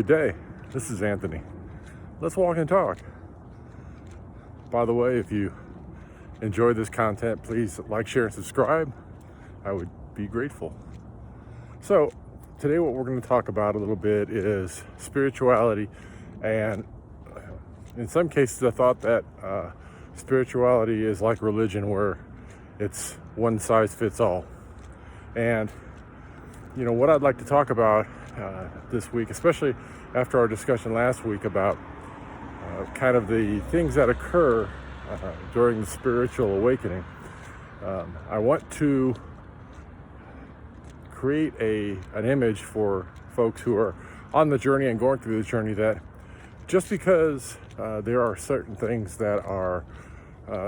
Good day. This is Anthony. Let's walk and talk. By the way, if you enjoy this content, please like, share, and subscribe. I would be grateful. So, today what we're going to talk about a little bit is spirituality. And in some cases, I thought that spirituality is like religion, where it's one size fits all. And what I'd like to talk about this week, especially after our discussion last week about kind of the things that occur during the spiritual awakening, I want to create an image for folks who are on the journey and going through the journey, that just because there are certain things that are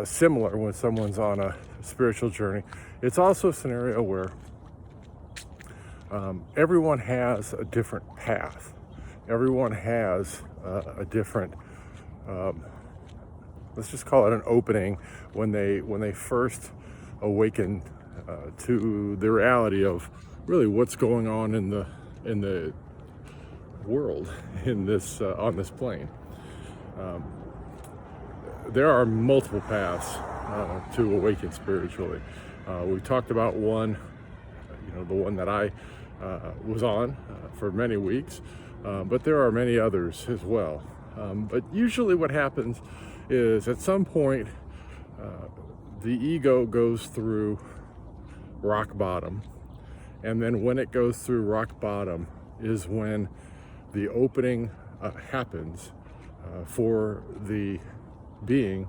similar when someone's on a spiritual journey, it's also a scenario where everyone has a different path. Everyone has a different, let's just call it an opening when they first awaken to the reality of really what's going on in the world in this on this plane. There are multiple paths to awaken spiritually. We talked about one, the one that I was on for many weeks, but there are many others as well. But usually what happens is at some point the ego goes through rock bottom, and then when it goes through rock bottom is when the opening happens for the being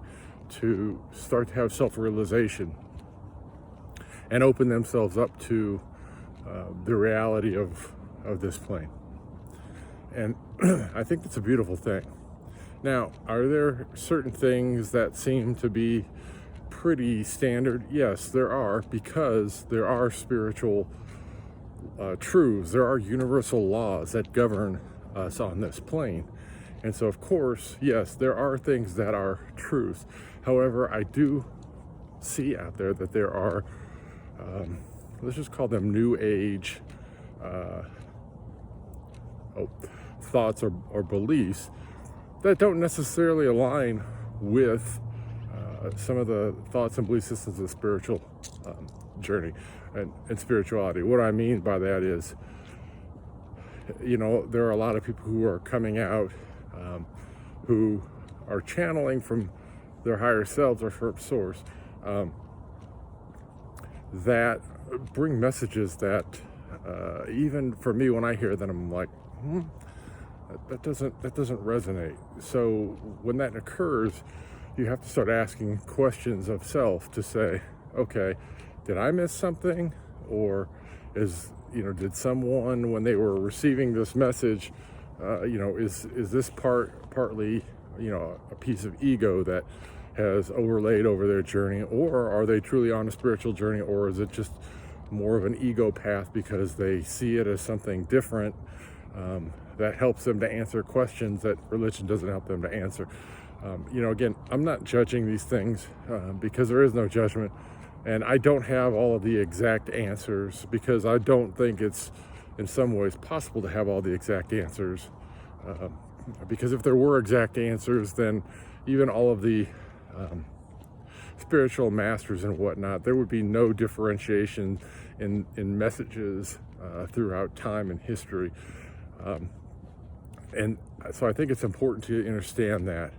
to start to have self-realization and open themselves up to the reality of this plane. And I think it's a beautiful thing. Now, are there certain things that seem to be pretty standard? Yes, there are, because there are spiritual truths. There are universal laws that govern us on this plane. And so, of course, yes, there are things that are truths. However, I do see out there that there are let's just call them new age thoughts or beliefs that don't necessarily align with some of the thoughts and belief systems of the spiritual journey and spirituality. What I mean by that is, there are a lot of people who are coming out who are channeling from their higher selves or from source, that bring messages that even for me, when I hear them, I'm like, that doesn't resonate. So when that occurs, you have to start asking questions of self to say, okay, did I miss something? Or did someone, when they were receiving this message, is this partly a piece of ego that has overlaid over their journey? Or are they truly on a spiritual journey? Or is it just more of an ego path because they see it as something different that helps them to answer questions that religion doesn't help them to answer? Again, I'm not judging these things because there is no judgment, and I don't have all of the exact answers, because I don't think it's in some ways possible to have all the exact answers, because if there were exact answers, then even all of the spiritual masters and whatnot, there would be no differentiation in messages throughout time and history. And so I think it's important to understand that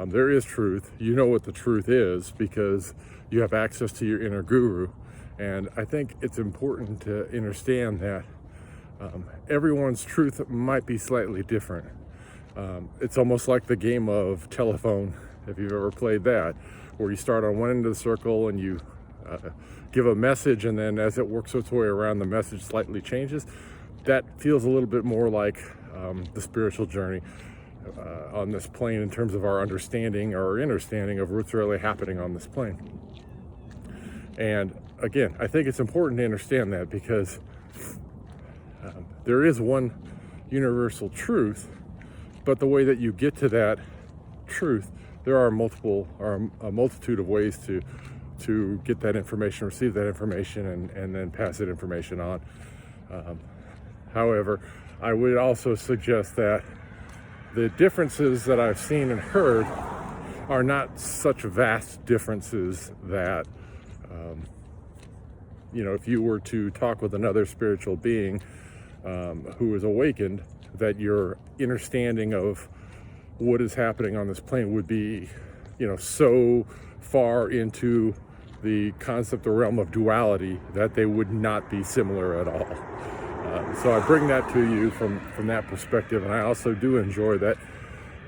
there is truth. You know what the truth is because you have access to your inner guru. And I think it's important to understand that everyone's truth might be slightly different. It's almost like the game of telephone, if you've ever played that, where you start on one end of the circle and you give a message, and then as it works its way around, the message slightly changes. That feels a little bit more like the spiritual journey on this plane, in terms of our understanding of what's really happening on this plane. And again, I think it's important to understand that, because there is one universal truth, but the way that you get to that truth, there are a multitude of ways to get that information, receive that information, and then pass that information on. However, I would also suggest that the differences that I've seen and heard are not such vast differences that, if you were to talk with another spiritual being who is awakened, that your understanding of what is happening on this plane would be, so far into the concept or realm of duality that they would not be similar at all. So I bring that to you from that perspective, and I also do enjoy that,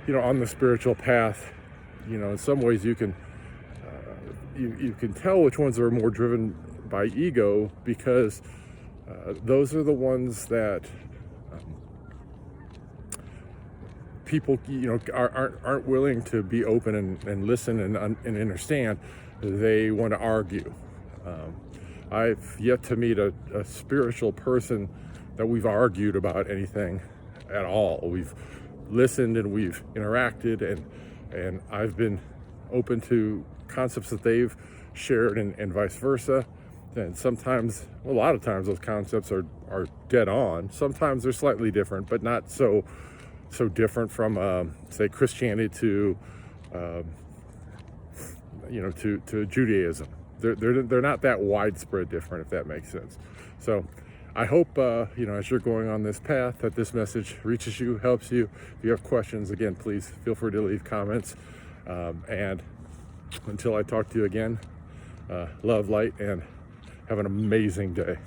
on the spiritual path, in some ways you can tell which ones are more driven by ego, because those are the ones that people aren't willing to be open and listen and understand. They want to argue. I've yet to meet a spiritual person that we've argued about anything at all. We've listened and we've interacted, and I've been open to concepts that they've shared, and vice versa. And sometimes, a lot of times, those concepts are dead on. Sometimes they're slightly different, but not so different from, say, Christianity to Judaism. They're not that widespread different, if that makes sense. So I hope, as you're going on this path, that this message reaches you, helps you. If you have questions, again, please feel free to leave comments. And until I talk to you again, love, light, and have an amazing day.